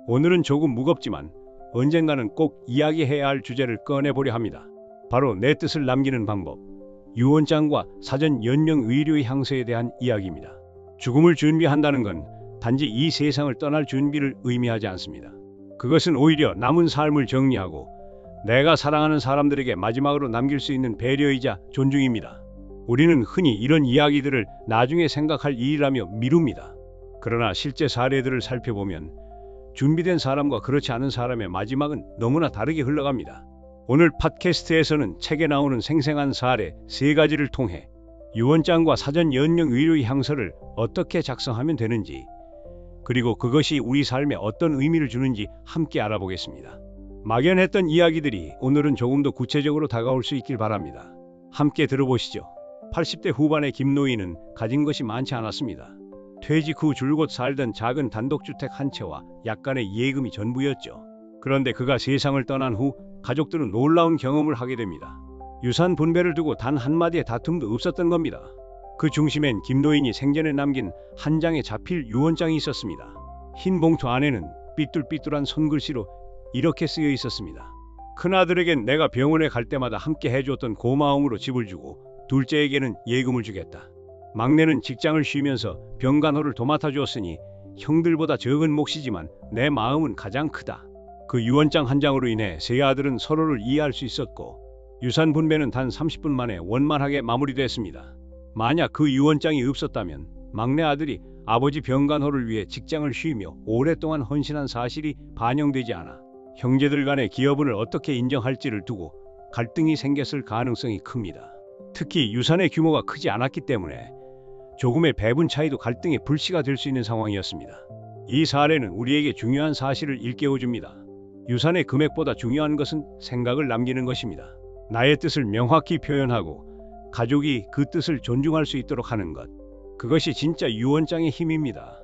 오늘은 조금 무겁지만 언젠가는 꼭 이야기해야 할 주제를 꺼내보려 합니다. 바로 내 뜻을 남기는 방법, 유언장과 사전 연명 의료의 향서에 대한 이야기입니다. 죽음을 준비한다는 건 단지 이 세상을 떠날 준비를 의미하지 않습니다. 그것은 오히려 남은 삶을 정리하고 내가 사랑하는 사람들에게 마지막으로 남길 수 있는 배려이자 존중입니다. 우리는 흔히 이런 이야기들을 나중에 생각할 일이라며 미룹니다. 그러나 실제 사례들을 살펴보면 준비된 사람과 그렇지 않은 사람의 마지막은 너무나 다르게 흘러갑니다. 오늘 팟캐스트에서는 책에 나오는 생생한 사례 3가지를 통해 유언장과 사전 연명 의료의 향서를 어떻게 작성하면 되는지, 그리고 그것이 우리 삶에 어떤 의미를 주는지 함께 알아보겠습니다. 막연했던 이야기들이 오늘은 조금 더 구체적으로 다가올 수 있길 바랍니다. 함께 들어보시죠. 80대 후반의 김노인은 가진 것이 많지 않았습니다. 퇴직 후 줄곧 살던 작은 단독주택 한 채와 약간의 예금이 전부였죠. 그런데 그가 세상을 떠난 후 가족들은 놀라운 경험을 하게 됩니다. 유산 분배를 두고 단 한마디의 다툼도 없었던 겁니다. 그 중심엔 김노인이 생전에 남긴 한 장의 자필 유언장이 있었습니다. 흰 봉투 안에는 삐뚤삐뚤한 손글씨로 이렇게 쓰여 있었습니다. 큰아들에겐 내가 병원에 갈 때마다 함께 해주었던 고마움으로 집을 주고, 둘째에게는 예금을 주겠다. 막내는 직장을 쉬면서 병간호를 도맡아 주었으니 형들보다 적은 몫이지만 내 마음은 가장 크다. 그 유언장 한 장으로 인해 세 아들은 서로를 이해할 수 있었고, 유산 분배는 단 30분 만에 원만하게 마무리됐습니다. 만약 그 유언장이 없었다면 막내 아들이 아버지 병간호를 위해 직장을 쉬며 오랫동안 헌신한 사실이 반영되지 않아 형제들 간의 기여분을 어떻게 인정할지를 두고 갈등이 생겼을 가능성이 큽니다. 특히 유산의 규모가 크지 않았기 때문에 조금의 배분 차이도 갈등의 불씨가 될 수 있는 상황이었습니다. 이 사례는 우리에게 중요한 사실을 일깨워줍니다. 유산의 금액보다 중요한 것은 생각을 남기는 것입니다. 나의 뜻을 명확히 표현하고 가족이 그 뜻을 존중할 수 있도록 하는 것, 그것이 진짜 유언장의 힘입니다.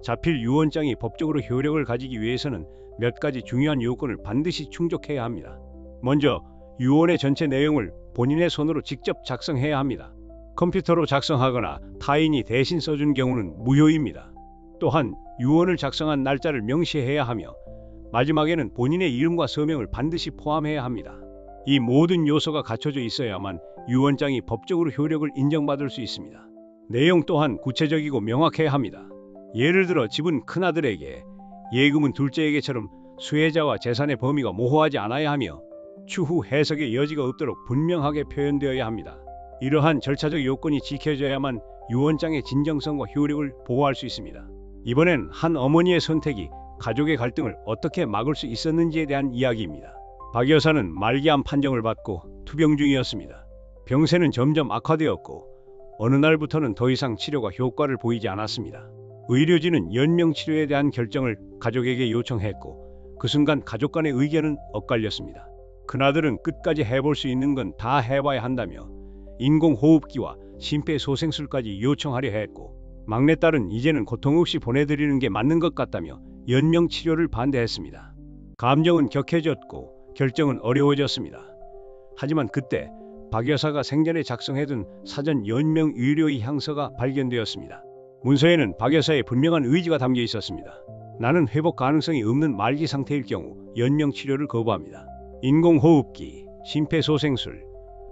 자필 유언장이 법적으로 효력을 가지기 위해서는 몇 가지 중요한 요건을 반드시 충족해야 합니다. 먼저 유언의 전체 내용을 본인의 손으로 직접 작성해야 합니다. 컴퓨터로 작성하거나 타인이 대신 써준 경우는 무효입니다. 또한 유언을 작성한 날짜를 명시해야 하며 마지막에는 본인의 이름과 서명을 반드시 포함해야 합니다. 이 모든 요소가 갖춰져 있어야만 유언장이 법적으로 효력을 인정받을 수 있습니다. 내용 또한 구체적이고 명확해야 합니다. 예를 들어 집은 큰아들에게, 예금은 둘째에게처럼 수혜자와 재산의 범위가 모호하지 않아야 하며 추후 해석의 여지가 없도록 분명하게 표현되어야 합니다. 이러한 절차적 요건이 지켜져야만 유언장의 진정성과 효력을 보호할 수 있습니다. 이번엔 한 어머니의 선택이 가족의 갈등을 어떻게 막을 수 있었는지에 대한 이야기입니다. 박 여사는 말기암 판정을 받고 투병 중이었습니다. 병세는 점점 악화되었고 어느 날부터는 더 이상 치료가 효과를 보이지 않았습니다. 의료진은 연명치료에 대한 결정을 가족에게 요청했고 그 순간 가족 간의 의견은 엇갈렸습니다. 큰아들은 끝까지 해볼 수 있는 건 다 해봐야 한다며 인공호흡기와 심폐소생술까지 요청하려 했고, 막내딸은 이제는 고통 없이 보내드리는 게 맞는 것 같다며 연명치료를 반대했습니다. 감정은 격해졌고 결정은 어려워졌습니다. 하지만 그때 박 여사가 생전에 작성해둔 사전 연명 의료의 향서가 발견되었습니다. 문서에는 박 여사의 분명한 의지가 담겨 있었습니다. 나는 회복 가능성이 없는 말기 상태일 경우 연명 치료를 거부합니다. 인공호흡기, 심폐소생술,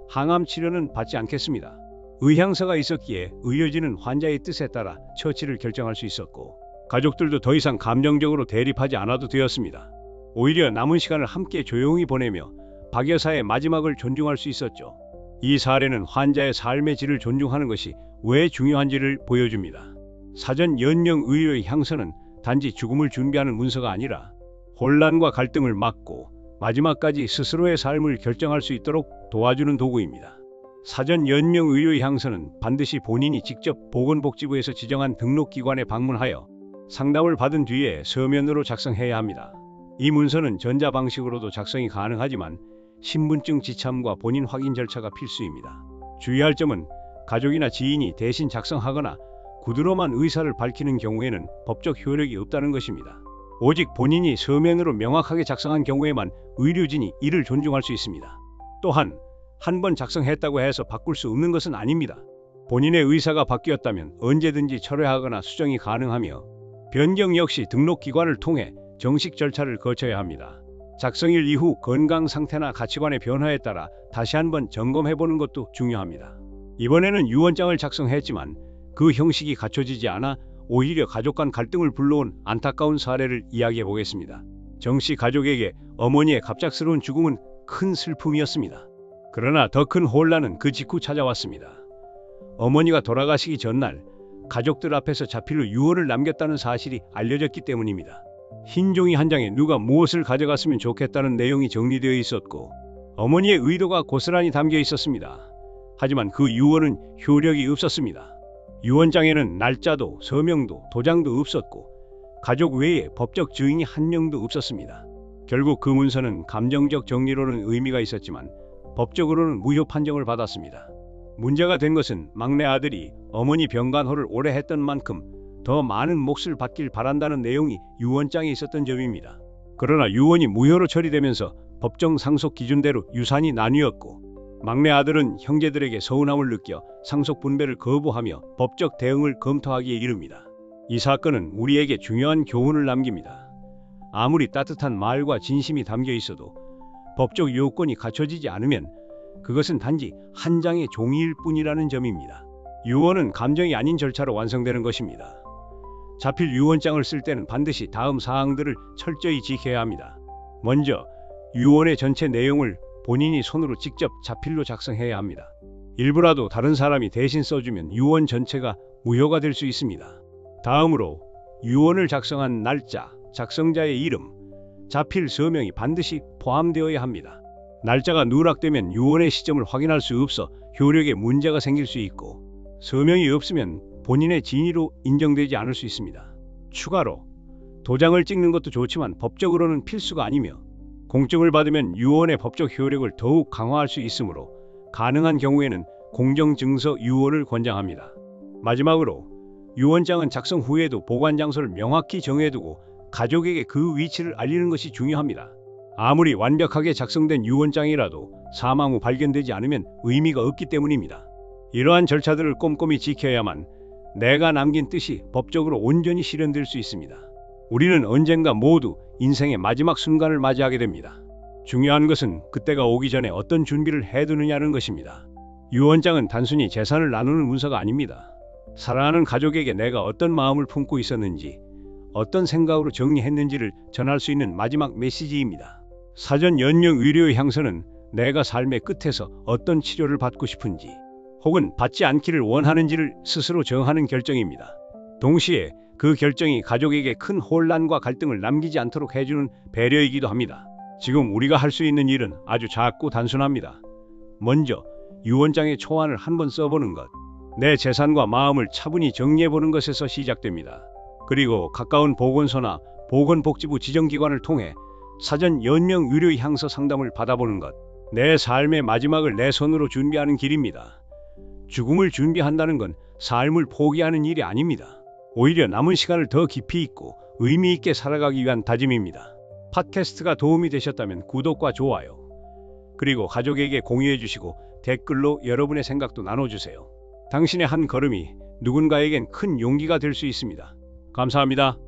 항암 치료는 받지 않겠습니다. 의향서가 있었기에 의료진은 환자의 뜻에 따라 처치를 결정할 수 있었고, 가족들도 더 이상 감정적으로 대립하지 않아도 되었습니다. 오히려 남은 시간을 함께 조용히 보내며 박 여사의 마지막을 존중할 수 있었죠. 이 사례는 환자의 삶의 질을 존중하는 것이 왜 중요한지를 보여줍니다. 사전 연명 의료의 향서는 단지 죽음을 준비하는 문서가 아니라 혼란과 갈등을 막고 마지막까지 스스로의 삶을 결정할 수 있도록 도와주는 도구입니다. 사전 연명 의료의 향서는 반드시 본인이 직접 보건복지부에서 지정한 등록기관에 방문하여 상담을 받은 뒤에 서면으로 작성해야 합니다. 이 문서는 전자 방식으로도 작성이 가능하지만 신분증 지참과 본인 확인 절차가 필수입니다. 주의할 점은 가족이나 지인이 대신 작성하거나 구두로만 의사를 밝히는 경우에는 법적 효력이 없다는 것입니다. 오직 본인이 서면으로 명확하게 작성한 경우에만 의료진이 이를 존중할 수 있습니다. 또한 한 번 작성했다고 해서 바꿀 수 없는 것은 아닙니다. 본인의 의사가 바뀌었다면 언제든지 철회하거나 수정이 가능하며 변경 역시 등록기관을 통해 정식 절차를 거쳐야 합니다. 작성일 이후 건강 상태나 가치관의 변화에 따라 다시 한번 점검해보는 것도 중요합니다. 이번에는 유언장을 작성했지만 그 형식이 갖춰지지 않아 오히려 가족 간 갈등을 불러온 안타까운 사례를 이야기해 보겠습니다. 정씨 가족에게 어머니의 갑작스러운 죽음은 큰 슬픔이었습니다. 그러나 더 큰 혼란은 그 직후 찾아왔습니다. 어머니가 돌아가시기 전날 가족들 앞에서 자필로 유언을 남겼다는 사실이 알려졌기 때문입니다. 흰 종이 한 장에 누가 무엇을 가져갔으면 좋겠다는 내용이 정리되어 있었고 어머니의 의도가 고스란히 담겨 있었습니다. 하지만 그 유언은 효력이 없었습니다. 유언장에는 날짜도 서명도 도장도 없었고 가족 외에 법적 증인이 한 명도 없었습니다. 결국 그 문서는 감정적 정리로는 의미가 있었지만 법적으로는 무효 판정을 받았습니다. 문제가 된 것은 막내 아들이 어머니 병간호를 오래 했던 만큼 더 많은 몫을 받길 바란다는 내용이 유언장에 있었던 점입니다. 그러나 유언이 무효로 처리되면서 법정 상속 기준대로 유산이 나뉘었고 막내 아들은 형제들에게 서운함을 느껴 상속 분배를 거부하며 법적 대응을 검토하기에 이릅니다. 이 사건은 우리에게 중요한 교훈을 남깁니다. 아무리 따뜻한 말과 진심이 담겨 있어도 법적 요건이 갖춰지지 않으면 그것은 단지 한 장의 종이일 뿐이라는 점입니다. 유언은 감정이 아닌 절차로 완성되는 것입니다. 자필 유언장을 쓸 때는 반드시 다음 사항들을 철저히 지켜야 합니다. 먼저 유언의 전체 내용을 본인이 손으로 직접 자필로 작성해야 합니다. 일부라도 다른 사람이 대신 써주면 유언 전체가 무효가 될 수 있습니다. 다음으로 유언을 작성한 날짜, 작성자의 이름, 자필 서명이 반드시 포함되어야 합니다. 날짜가 누락되면 유언의 시점을 확인할 수 없어 효력에 문제가 생길 수 있고 서명이 없으면 본인의 진위로 인정되지 않을 수 있습니다. 추가로 도장을 찍는 것도 좋지만 법적으로는 필수가 아니며 공증을 받으면 유언의 법적 효력을 더욱 강화할 수 있으므로 가능한 경우에는 공정증서 유언을 권장합니다. 마지막으로 유언장은 작성 후에도 보관 장소를 명확히 정해두고 가족에게 그 위치를 알리는 것이 중요합니다. 아무리 완벽하게 작성된 유언장이라도 사망 후 발견되지 않으면 의미가 없기 때문입니다. 이러한 절차들을 꼼꼼히 지켜야만 내가 남긴 뜻이 법적으로 온전히 실현될 수 있습니다. 우리는 언젠가 모두 인생의 마지막 순간을 맞이하게 됩니다. 중요한 것은 그때가 오기 전에 어떤 준비를 해두느냐는 것입니다. 유언장은 단순히 재산을 나누는 문서가 아닙니다. 사랑하는 가족에게 내가 어떤 마음을 품고 있었는지, 어떤 생각으로 정리했는지를 전할 수 있는 마지막 메시지입니다. 사전 연령 의료의 향서는 내가 삶의 끝에서 어떤 치료를 받고 싶은지 혹은 받지 않기를 원하는지를 스스로 정하는 결정입니다. 동시에 그 결정이 가족에게 큰 혼란과 갈등을 남기지 않도록 해주는 배려이기도 합니다. 지금 우리가 할 수 있는 일은 아주 작고 단순합니다. 먼저 유언장의 초안을 한번 써보는 것, 내 재산과 마음을 차분히 정리해보는 것에서 시작됩니다. 그리고 가까운 보건소나 보건복지부 지정기관을 통해 사전 연령 의료 향서 상담을 받아보는 것, 내 삶의 마지막을 내 손으로 준비하는 길입니다. 죽음을 준비한다는 건 삶을 포기하는 일이 아닙니다. 오히려 남은 시간을 더 깊이 있고 의미 있게 살아가기 위한 다짐입니다. 팟캐스트가 도움이 되셨다면 구독과 좋아요, 그리고 가족에게 공유해 주시고 댓글로 여러분의 생각도 나눠주세요. 당신의 한 걸음이 누군가에겐 큰 용기가 될 수 있습니다. 감사합니다.